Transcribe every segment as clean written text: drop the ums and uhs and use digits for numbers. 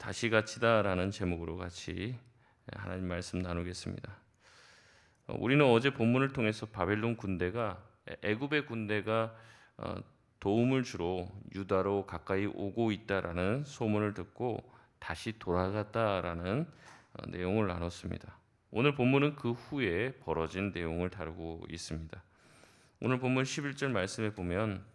다시 가치다라는 제목으로 같이 하나님 말씀 나누겠습니다. 우리는 어제 본문을 통해서 바벨론 군대가 애굽의 군대가 도움을 주러 유다로 가까이 오고 있다라는 소문을 듣고 다시 돌아갔다라는 내용을 나눴습니다. 오늘 본문은 그 후에 벌어진 내용을 다루고 있습니다. 오늘 본문 11절 말씀에 보면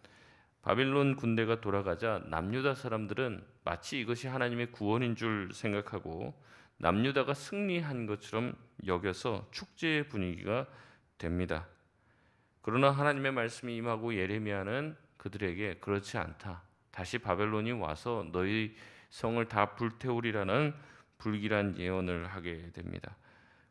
바벨론 군대가 돌아가자 남유다 사람들은 마치 이것이 하나님의 구원인 줄 생각하고 남유다가 승리한 것처럼 여겨서 축제의 분위기가 됩니다. 그러나 하나님의 말씀이 임하고 예레미야는 그들에게 그렇지 않다. 다시 바벨론이 와서 너희 성을 다 불태우리라는 불길한 예언을 하게 됩니다.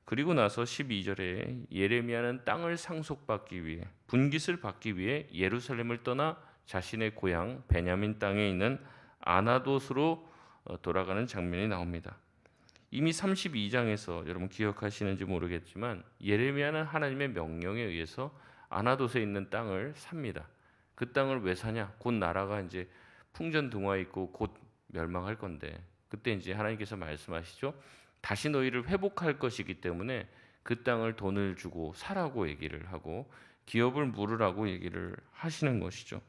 그리고 나서 12절에 예레미야는 땅을 상속받기 위해 분깃을 받기 위해 예루살렘을 떠나 자신의 고향 베냐민 땅에 있는 아나돗으로 돌아가는 장면이 나옵니다. 이미 32장에서 여러분 기억하시는지 모르겠지만 예레미야는 하나님의 명령에 의해서 아나돗에 있는 땅을 삽니다. 그 땅을 왜 사냐? 곧 나라가 이제 풍전등화 있고 곧 멸망할 건데 그때 이제 하나님께서 말씀하시죠. 다시 너희를 회복할 것이기 때문에 그 땅을 돈을 주고 사라고 얘기를 하고 기업을 물으라고 얘기를 하시는 것이죠.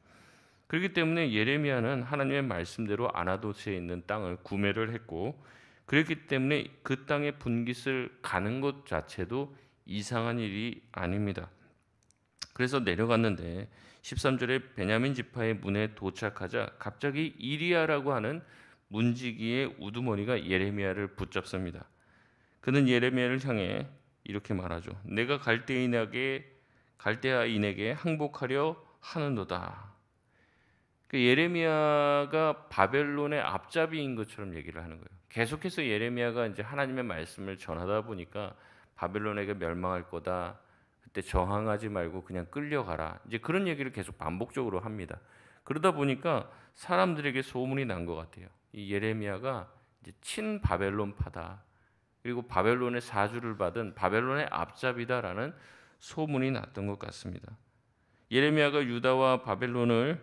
그렇기 때문에 예레미야는 하나님의 말씀대로 아나돗에 있는 땅을 구매를 했고 그렇기 때문에 그 땅의 분깃을 가는 것 자체도 이상한 일이 아닙니다. 그래서 내려갔는데 13절에 베냐민 지파의 문에 도착하자 갑자기 이리야라고 하는 문지기의 우두머리가 예레미야를 붙잡습니다. 그는 예레미야를 향해 이렇게 말하죠. 내가 갈대아인에게 항복하려 하는도다. 예레미야가 바벨론의 앞잡이인 것처럼 얘기를 하는 거예요. 계속해서 예레미야가 이제 하나님의 말씀을 전하다 보니까 바벨론에게 멸망할 거다. 그때 저항하지 말고 그냥 끌려가라. 이제 그런 얘기를 계속 반복적으로 합니다. 그러다 보니까 사람들에게 소문이 난 것 같아요. 이 예레미야가 이제 친 바벨론파다. 그리고 바벨론의 사주를 받은 바벨론의 앞잡이다라는 소문이 났던 것 같습니다. 예레미야가 유다가 바벨론에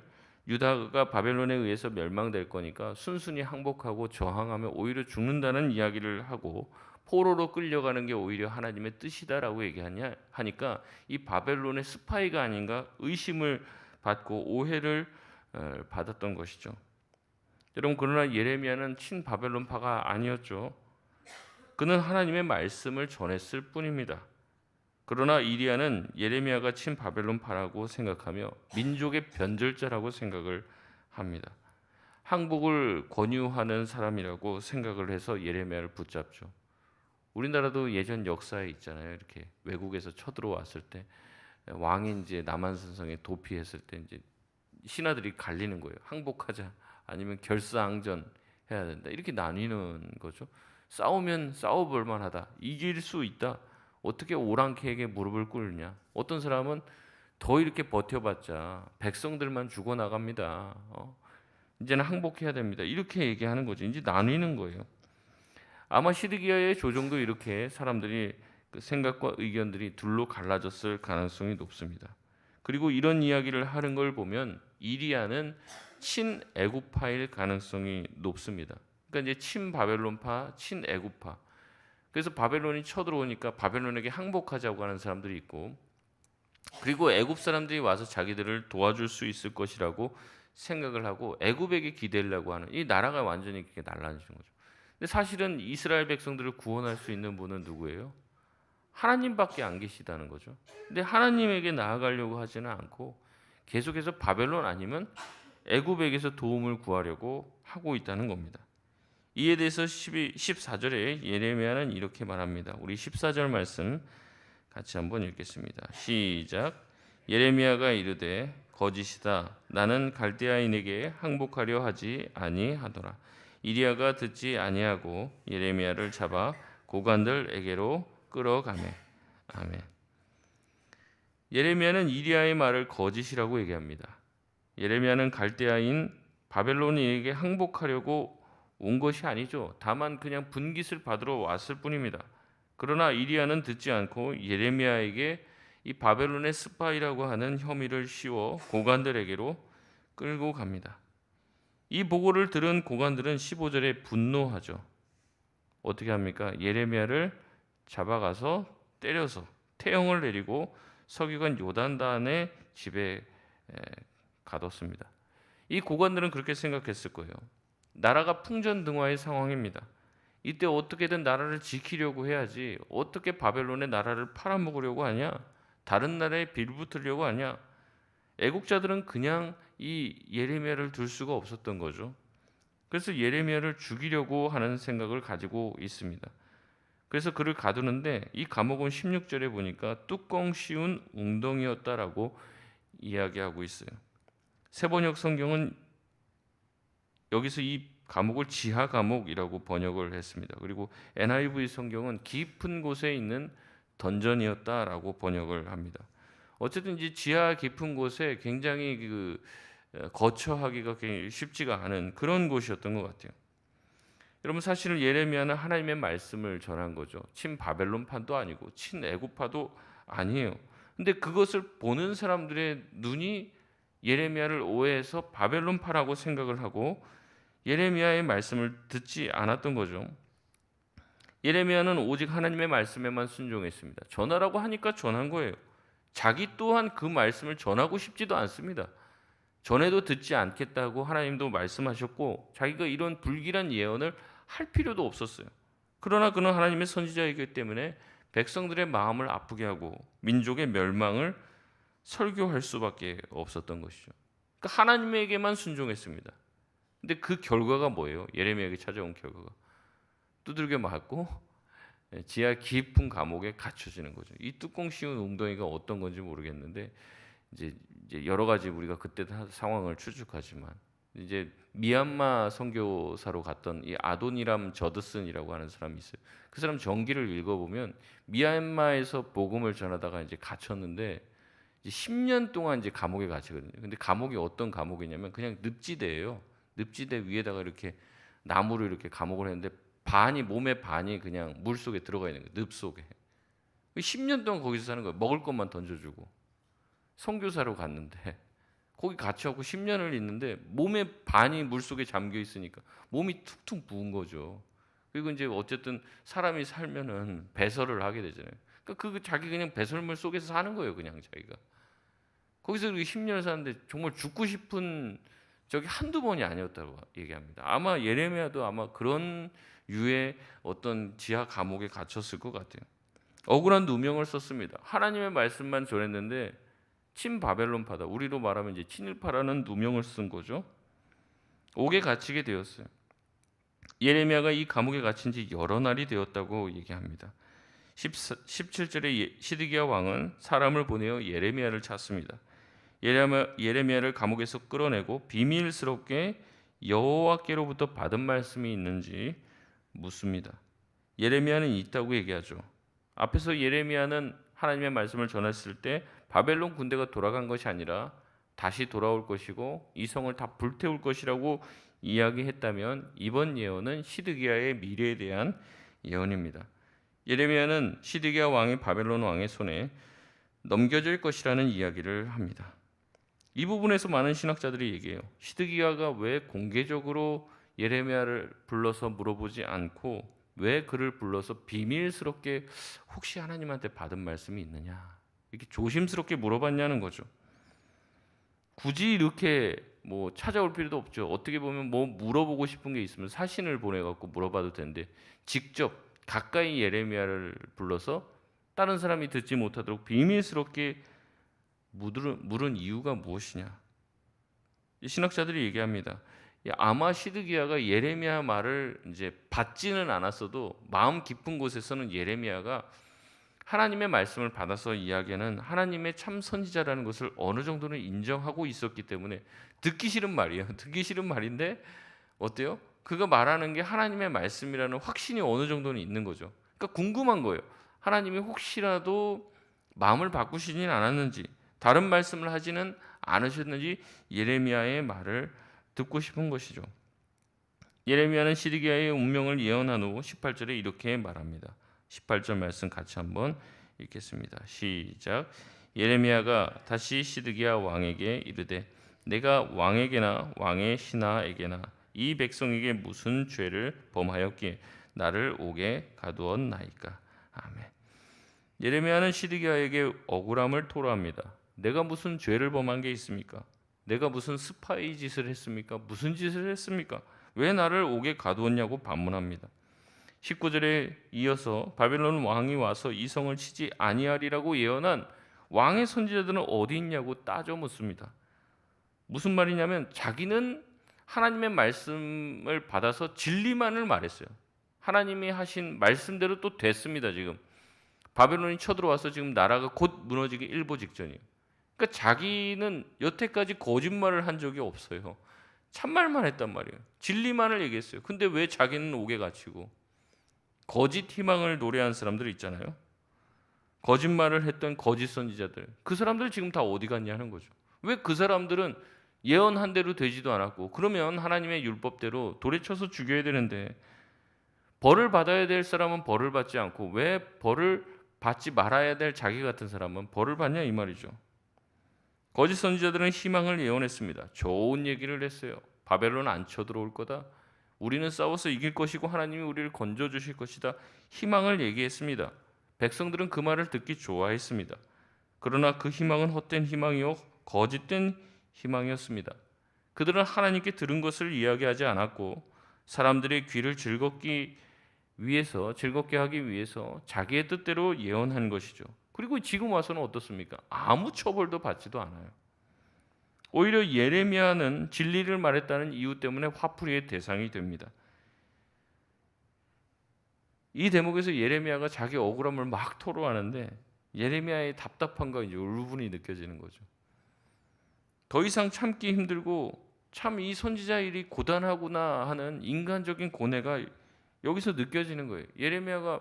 의해서 멸망될 거니까 순순히 항복하고 저항하면 오히려 죽는다는 이야기를 하고 포로로 끌려가는 게 오히려 하나님의 뜻이다라고 얘기하니까 이 바벨론의 스파이가 아닌가 의심을 받고 오해를 받았던 것이죠. 여러분 그러나 예레미야는 친 바벨론파가 아니었죠. 그는 하나님의 말씀을 전했을 뿐입니다. 그러나 이리야는 예레미야가 친 바벨론파라고 생각하며 민족의 변절자라고 생각을 합니다. 항복을 권유하는 사람이라고 생각을 해서 예레미야를 붙잡죠. 우리나라도 예전 역사에 있잖아요. 이렇게 외국에서 쳐들어왔을 때 왕이 이제 남한산성에 도피했을 때 이제 신하들이 갈리는 거예요. 항복하자 아니면 결사항전 해야 된다. 이렇게 나뉘는 거죠. 싸우면 싸워볼 만하다. 이길 수 있다. 어떻게 오랑캐에게 무릎을 꿇느냐? 어떤 사람은 더 이렇게 버텨봤자 백성들만 죽어나갑니다. 이제는 항복해야 됩니다. 이렇게 얘기하는 거죠. 이제 나뉘는 거예요. 아마 시드기야의 조정도 이렇게 사람들이 그 생각과 의견들이 둘로 갈라졌을 가능성이 높습니다. 그리고 이런 이야기를 하는 걸 보면 이리야는 친애굽파일 가능성이 높습니다. 그러니까 이제 친바벨론파, 친애굽파. 그래서 바벨론이 쳐들어오니까 바벨론에게 항복하자고 하는 사람들이 있고 그리고 애굽 사람들이 와서 자기들을 도와줄 수 있을 것이라고 생각을 하고 애굽에게 기대려고 하는 이 나라가 완전히 날라지는 거죠. 근데 사실은 이스라엘 백성들을 구원할 수 있는 분은 누구예요? 하나님밖에 안 계시다는 거죠. 근데 하나님에게 나아가려고 하지는 않고 계속해서 바벨론 아니면 애굽에게서 도움을 구하려고 하고 있다는 겁니다. 이에 대해서 14절에 예레미야는 이렇게 말합니다. 우리 14절 말씀 같이 한번 읽겠습니다. 시작. 예레미야가 이르되 거짓이다. 나는 갈대아인에게 항복하려 하지 아니하더라. 이리야가 듣지 아니하고 예레미야를 잡아 고관들에게로 끌어가매. 아멘. 예레미야는 이리야의 말을 거짓이라고 얘기합니다. 예레미야는 갈대아인 바벨론에게 항복하려고 온 것이 아니죠. 다만 그냥 분깃을 받으러 왔을 뿐입니다. 그러나 이리야는 듣지 않고 예레미야에게 이 바벨론의 스파이라고 하는 혐의를 씌워 고관들에게로 끌고 갑니다. 이 보고를 들은 고관들은 15절에 분노하죠. 어떻게 합니까? 예레미야를 잡아가서 때려서 태형을 내리고 서기관 요단단의 집에 가뒀습니다. 이 고관들은 그렇게 생각했을 거예요. 나라가 풍전등화의 상황입니다. 이때 어떻게든 나라를 지키려고 해야지, 어떻게 바벨론의 나라를 팔아먹으려고 하냐, 다른 나라에 빌붙으려고 하냐. 애국자들은 그냥 이 예레미야를 둘 수가 없었던 거죠. 그래서 예레미야를 죽이려고 하는 생각을 가지고 있습니다. 그래서 그를 가두는데 이 감옥은 16절에 보니까 뚜껑 씌운 웅덩이였다라고 이야기하고 있어요. 세번역 성경은 여기서 이 감옥을 지하 감옥이라고 번역을 했습니다. 그리고 NIV 성경은 깊은 곳에 있는 던전이었다라고 번역을 합니다. 어쨌든 이 지하 깊은 곳에 굉장히 거처하기가 쉽지가 않은 그런 곳이었던 것 같아요. 여러분, 사실은 예레미야는 하나님의 말씀을 전한 거죠. 친 바벨론파도 아니고 친 애굽파도 아니에요. 근데 그것을 보는 사람들의 눈이 예레미야를 오해해서 바벨론파라고 생각을 하고 예레미야의 말씀을 듣지 않았던 거죠. 예레미야는 오직 하나님의 말씀에만 순종했습니다. 전하라고 하니까 전한 거예요. 자기 또한 그 말씀을 전하고 싶지도 않습니다. 전에도 듣지 않겠다고 하나님도 말씀하셨고 자기가 이런 불길한 예언을 할 필요도 없었어요. 그러나 그는 하나님의 선지자이기 때문에 백성들의 마음을 아프게 하고 민족의 멸망을 설교할 수밖에 없었던 것이죠. 그러니까 하나님에게만 순종했습니다. 근데 그 결과가 뭐예요? 예레미야에게 찾아온 결과가 두들겨 맞고 지하 깊은 감옥에 갇혀지는 거죠. 이 뚜껑 씌운 웅덩이가 어떤 건지 모르겠는데 이제 여러 가지 우리가 그때 상황을 추측하지만 이제 미얀마 선교사로 갔던 이 아도니람 저드슨이라고 하는 사람이 있어요. 그 사람 전기를 읽어보면 미얀마에서 복음을 전하다가 이제 갇혔는데 이제 10년 동안 이제 감옥에 갇히거든요. 근데 감옥이 어떤 감옥이냐면 그냥 늪지대예요. 늪지대 위에다가 이렇게 나무로 이렇게 감옥을 했는데 몸의 반이 그냥 물 속에 들어가 있는 거예요. 늪 속에. 10년 동안 거기서 사는 거예요. 먹을 것만 던져주고. 선교사로 갔는데 거기 갇혀갖고 10년을 있는데 몸의 반이 물 속에 잠겨 있으니까 몸이 툭툭 부은 거죠. 그리고 이제 어쨌든 사람이 살면은 배설을 하게 되잖아요. 그러니까 그 자기 그냥 배설물 속에서 사는 거예요. 그냥 자기가. 거기서 그렇게 10년을 사는데 정말 죽고 싶은 적이 한두 번이 아니었다고 얘기합니다. 아마 예레미야도 아마 그런 유의 어떤 지하 감옥에 갇혔을 것 같아요. 억울한 누명을 썼습니다. 하나님의 말씀만 전했는데 친 바벨론파다. 우리로 말하면 이제 친일파라는 누명을 쓴 거죠. 옥에 갇히게 되었어요. 예레미야가 이 감옥에 갇힌 지 여러 날이 되었다고 얘기합니다. 17절에 시드기야 왕은 사람을 보내어 예레미야를 찾습니다. 예레미야를 감옥에서 끌어내고 비밀스럽게 여호와께로부터 받은 말씀이 있는지 묻습니다. 예레미야는 있다고 얘기하죠. 앞에서 예레미야는 하나님의 말씀을 전했을 때 바벨론 군대가 돌아간 것이 아니라 다시 돌아올 것이고 이 성을 다 불태울 것이라고 이야기했다면 이번 예언은 시드기야의 미래에 대한 예언입니다. 예레미야는 시드기야 왕이 바벨론 왕의 손에 넘겨질 것이라는 이야기를 합니다. 이 부분에서 많은 신학자들이 얘기해요. 시드기야가 왜 공개적으로 예레미야를 불러서 물어보지 않고 왜 그를 불러서 비밀스럽게 혹시 하나님한테 받은 말씀이 있느냐 이렇게 조심스럽게 물어봤냐는 거죠. 굳이 이렇게 찾아올 필요도 없죠. 어떻게 보면 물어보고 싶은 게 있으면 사신을 보내갖고 물어봐도 되는데 직접 가까이 예레미야를 불러서 다른 사람이 듣지 못하도록 비밀스럽게 물은 이유가 무엇이냐? 신학자들이 얘기합니다. 아마 시드기야가 예레미야 말을 이제 받지는 않았어도 마음 깊은 곳에서는 예레미야가 하나님의 말씀을 받아서 이야기하는 하나님의 참 선지자라는 것을 어느 정도는 인정하고 있었기 때문에 듣기 싫은 말이에요. 듣기 싫은 말인데 어때요? 그가 말하는 게 하나님의 말씀이라는 확신이 어느 정도는 있는 거죠. 그러니까 궁금한 거예요. 하나님이 혹시라도 마음을 바꾸시진 않았는지 다른 말씀을 하지는 않으셨는지 예레미야의 말을 듣고 싶은 것이죠. 예레미야는 시드기야의 운명을 예언한 후 18절에 이렇게 말합니다. 18절 말씀 같이 한번 읽겠습니다. 시작. 예레미야가 다시 시드기야 왕에게 이르되 내가 왕에게나 왕의 신하에게나 이 백성에게 무슨 죄를 범하였기에 나를 옥에 가두었나이까. 아멘. 예레미야는 시드기야에게 억울함을 토로합니다. 내가 무슨 죄를 범한 게 있습니까? 내가 무슨 스파이 짓을 했습니까? 무슨 짓을 했습니까? 왜 나를 옥에 가두었냐고 반문합니다. 19절에 이어서 바벨론 왕이 와서 이 성을 치지 아니하리라고 예언한 왕의 선지자들은 어디 있냐고 따져 묻습니다. 무슨 말이냐면 자기는 하나님의 말씀을 받아서 진리만을 말했어요. 하나님이 하신 말씀대로 또 됐습니다. 지금 바벨론이 쳐들어와서 지금 나라가 곧 무너지기 일보 직전이에요. 그러니까 자기는 여태까지 거짓말을 한 적이 없어요. 참말만 했단 말이에요. 진리만을 얘기했어요. 근데 왜 자기는 옥에 갇히고 거짓 희망을 노래한 사람들 있잖아요. 거짓말을 했던 거짓 선지자들. 그 사람들 지금 다 어디 갔냐는 거죠. 왜 그 사람들은 예언한 대로 되지도 않았고 그러면 하나님의 율법대로 돌에 쳐서 죽여야 되는데 벌을 받아야 될 사람은 벌을 받지 않고 왜 벌을 받지 말아야 될 자기 같은 사람은 벌을 받냐 이 말이죠. 거짓 선지자들은 희망을 예언했습니다. 좋은 얘기를 했어요. 바벨론 안 쳐들어올 거다. 우리는 싸워서 이길 것이고 하나님이 우리를 건져주실 것이다. 희망을 얘기했습니다. 백성들은 그 말을 듣기 좋아했습니다. 그러나 그 희망은 헛된 희망이요 거짓된 희망이었습니다. 그들은 하나님께 들은 것을 이야기하지 않았고 사람들의 귀를 즐겁게 하기 위해서 자기의 뜻대로 예언한 것이죠. 그리고 지금 와서는 어떻습니까? 아무 처벌도 받지도 않아요. 오히려 예레미야는 진리를 말했다는 이유 때문에 화풀이의 대상이 됩니다. 이 대목에서 예레미야가 자기 억울함을 막 토로하는데 예레미야의 답답함과 이제 울분이 느껴지는 거죠. 더 이상 참기 힘들고 참 이 선지자 일이 고단하구나 하는 인간적인 고뇌가 여기서 느껴지는 거예요. 예레미야가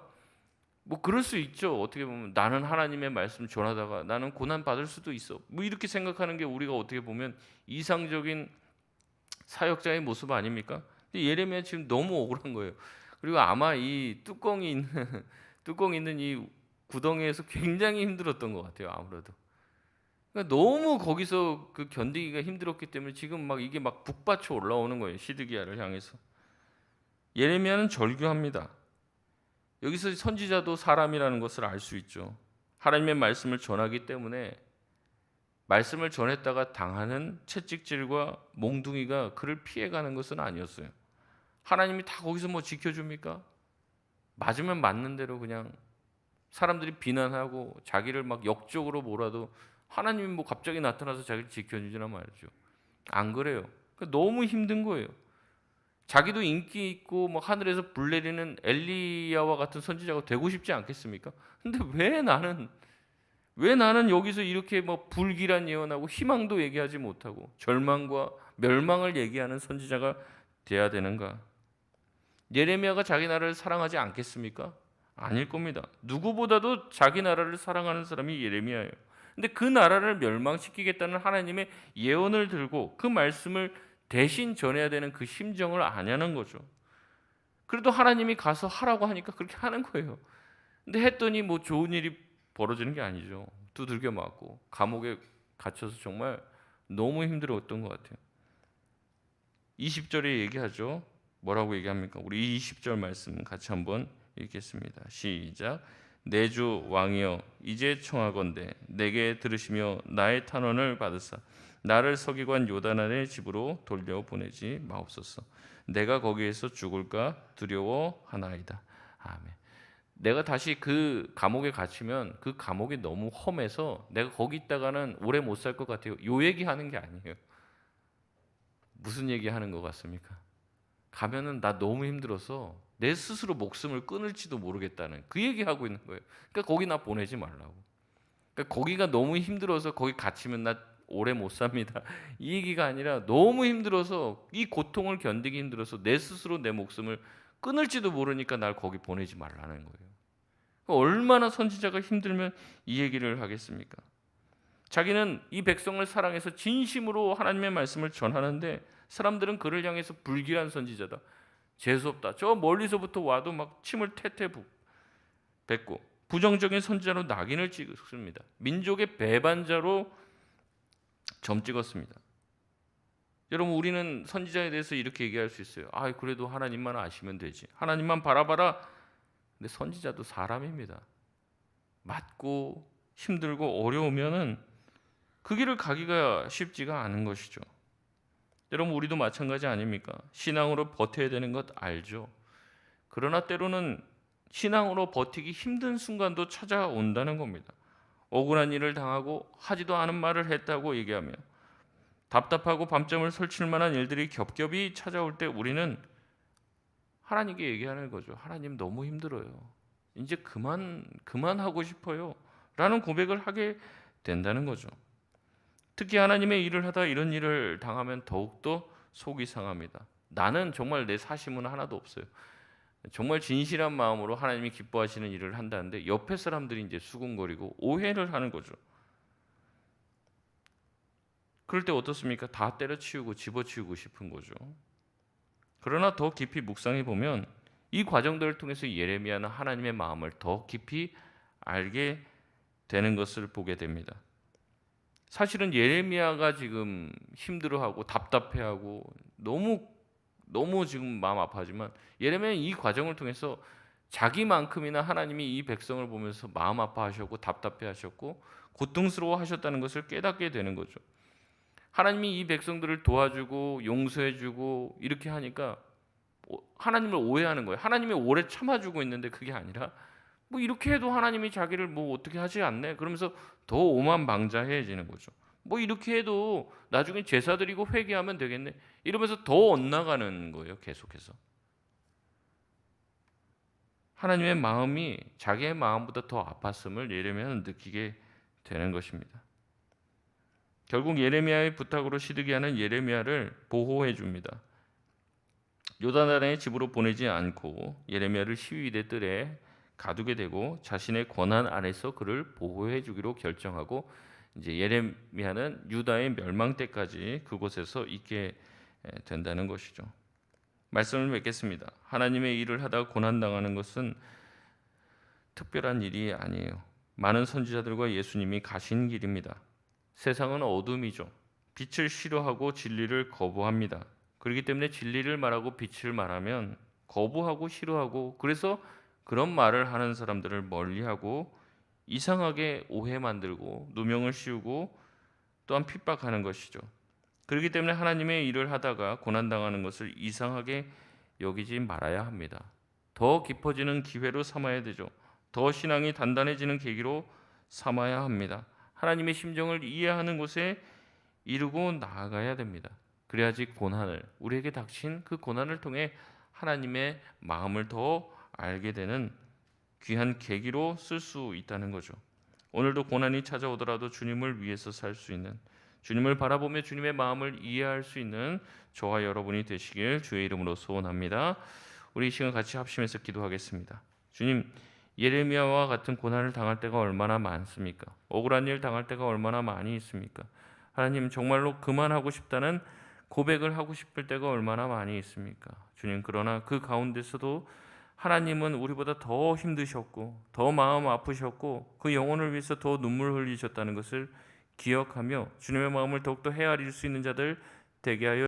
뭐 그럴 수 있죠. 어떻게 보면 나는 하나님의 말씀 전하다가 나는 고난 받을 수도 있어. 뭐 이렇게 생각하는 게 우리가 어떻게 보면 이상적인 사역자의 모습 아닙니까? 근데 예레미야 지금 너무 억울한 거예요. 그리고 아마 이 뚜껑 있는 이 구덩이에서 굉장히 힘들었던 것 같아요. 아무래도. 그러니까 너무 거기서 그 견디기가 힘들었기 때문에 지금 막 이게 막 북받쳐 올라오는 거예요. 시드기야를 향해서. 예레미야는 절규합니다. 여기서 선지자도 사람이라는 것을 알 수 있죠. 하나님의 말씀을 전하기 때문에 말씀을 전했다가 당하는 채찍질과 몽둥이가 그를 피해가는 것은 아니었어요. 하나님이 다 거기서 뭐 지켜줍니까? 맞으면 맞는 대로 그냥 사람들이 비난하고 자기를 막 역적으로 몰아도 하나님이 뭐 갑자기 나타나서 자기를 지켜주지나 말이죠. 안 그래요. 그러니까 너무 힘든 거예요. 자기도 인기 있고 뭐 하늘에서 불 내리는 엘리야와 같은 선지자가 되고 싶지 않겠습니까? 근데 왜 나는 여기서 이렇게 뭐 불길한 예언하고 희망도 얘기하지 못하고 절망과 멸망을 얘기하는 선지자가 돼야 되는가? 예레미야가 자기 나라를 사랑하지 않겠습니까? 아닐 겁니다. 누구보다도 자기 나라를 사랑하는 사람이 예레미야예요. 근데 그 나라를 멸망시키겠다는 하나님의 예언을 들고 그 말씀을 대신 전해야 되는 그 심정을 아냐는 거죠. 그래도 하나님이 가서 하라고 하니까 그렇게 하는 거예요. 근데 했더니 뭐 좋은 일이 벌어지는 게 아니죠. 두들겨 맞고 감옥에 갇혀서 정말 너무 힘들었던 것 같아요. 20절에 얘기하죠. 뭐라고 얘기합니까? 우리 20절 말씀 같이 한번 읽겠습니다. 시작. 내 주 왕이여 이제 청하건대 내게 들으시며 나의 탄원을 받으사 나를 서기관 요단안의 집으로 돌려보내지 마옵소서. 내가 거기에서 죽을까 두려워하나이다. 아멘. 내가 다시 그 감옥에 갇히면 그 감옥이 너무 험해서 내가 거기 있다가는 오래 못 살 것 같아요. 요 얘기하는 게 아니에요. 무슨 얘기하는 것 같습니까? 가면은 나 너무 힘들어서 내 스스로 목숨을 끊을지도 모르겠다는 그 얘기하고 있는 거예요. 그러니까 거기 나 보내지 말라고. 그러니까 거기가 너무 힘들어서 거기 갇히면 나 오래 못 삽니다. 이 얘기가 아니라 너무 힘들어서 이 고통을 견디기 힘들어서 내 스스로 내 목숨을 끊을지도 모르니까 날 거기 보내지 말라는 거예요. 얼마나 선지자가 힘들면 이 얘기를 하겠습니까? 자기는 이 백성을 사랑해서 진심으로 하나님의 말씀을 전하는데 사람들은 그를 향해서 불길한 선지자다. 재수없다. 저 멀리서부터 와도 막 침을 태태 뱉고 부정적인 선지자로 낙인을 찍습니다. 민족의 배반자로 점 찍었습니다. 여러분 우리는 선지자에 대해서 이렇게 얘기할 수 있어요. 아, 그래도 하나님만 아시면 되지. 하나님만 바라봐라. 근데 선지자도 사람입니다. 맞고 힘들고 어려우면은 그 길을 가기가 쉽지가 않은 것이죠. 여러분 우리도 마찬가지 아닙니까? 신앙으로 버텨야 되는 것 알죠. 그러나 때로는 신앙으로 버티기 힘든 순간도 찾아온다는 겁니다. 억울한 일을 당하고 하지도 않은 말을 했다고 얘기하며 답답하고 밤잠을 설칠 만한 일들이 겹겹이 찾아올 때 우리는 하나님께 얘기하는 거죠. 하나님 너무 힘들어요. 이제 그만하고 싶어요. 라는 고백을 하게 된다는 거죠. 특히 하나님의 일을 하다 이런 일을 당하면 더욱더 속이 상합니다. 나는 정말 내 사심은 하나도 없어요. 정말 진실한 마음으로 하나님이 기뻐하시는 일을 한다는데 옆에 사람들이 이제 수군거리고 오해를 하는 거죠. 그럴 때 어떻습니까? 다 때려치우고 집어치우고 싶은 거죠. 그러나 더 깊이 묵상해 보면 이 과정들을 통해서 예레미야는 하나님의 마음을 더 깊이 알게 되는 것을 보게 됩니다. 사실은 예레미야가 지금 힘들어하고 답답해하고 너무 지금 마음 아파하지만 예레미야는 이 과정을 통해서 자기만큼이나 하나님이 이 백성을 보면서 마음 아파하셨고 답답해하셨고 고통스러워하셨다는 것을 깨닫게 되는 거죠. 하나님이 이 백성들을 도와주고 용서해주고 이렇게 하니까 하나님을 오해하는 거예요. 하나님이 오래 참아주고 있는데 그게 아니라 뭐 이렇게 해도 하나님이 자기를 뭐 어떻게 하지 않네. 그러면서 더 오만방자해지는 거죠. 뭐 이렇게 해도 나중에 제사 드리고 회개하면 되겠네. 이러면서 더 엇나가는 거예요. 계속해서. 하나님의 마음이 자기의 마음보다 더 아팠음을 예레미야는 느끼게 되는 것입니다. 결국 예레미야의 부탁으로 시드기야는 예레미야를 보호해 줍니다. 요단아랑의 집으로 보내지 않고 예레미야를 시위대 뜰에 가두게 되고 자신의 권한 안에서 그를 보호해 주기로 결정하고 이제 예레미야는 유다의 멸망 때까지 그곳에서 있게 된다는 것이죠. 말씀을 맺겠습니다. 하나님의 일을 하다가 고난 당하는 것은 특별한 일이 아니에요. 많은 선지자들과 예수님이 가신 길입니다. 세상은 어둠이죠. 빛을 싫어하고 진리를 거부합니다. 그렇기 때문에 진리를 말하고 빛을 말하면 거부하고 싫어하고 그래서 그런 말을 하는 사람들을 멀리하고 이상하게 오해 만들고 누명을 씌우고 또한 핍박하는 것이죠. 그렇기 때문에 하나님의 일을 하다가 고난당하는 것을 이상하게 여기지 말아야 합니다. 더 깊어지는 기회로 삼아야 되죠. 더 신앙이 단단해지는 계기로 삼아야 합니다. 하나님의 심정을 이해하는 곳에 이루고 나아가야 됩니다. 그래야지 고난을 우리에게 닥친 그 고난을 통해 하나님의 마음을 더 알게 되는 귀한 계기로 쓸 수 있다는 거죠. 오늘도 고난이 찾아오더라도 주님을 위해서 살 수 있는 주님을 바라보며 주님의 마음을 이해할 수 있는 저와 여러분이 되시길 주의 이름으로 소원합니다. 우리 이 시간 같이 합심해서 기도하겠습니다. 주님, 예레미야와 같은 고난을 당할 때가 얼마나 많습니까? 억울한 일 당할 때가 얼마나 많이 있습니까? 하나님, 정말로 그만하고 싶다는 고백을 하고 싶을 때가 얼마나 많이 있습니까? 주님, 그러나 그 가운데서도 하나님은 우리보다 더 힘드셨고 더 마음 아프셨고 그 영혼을 위해서 더 눈물 흘리셨다는 것을 기억하며 주님의 마음을 더욱더 헤아릴 수 있는 자들 되게 하여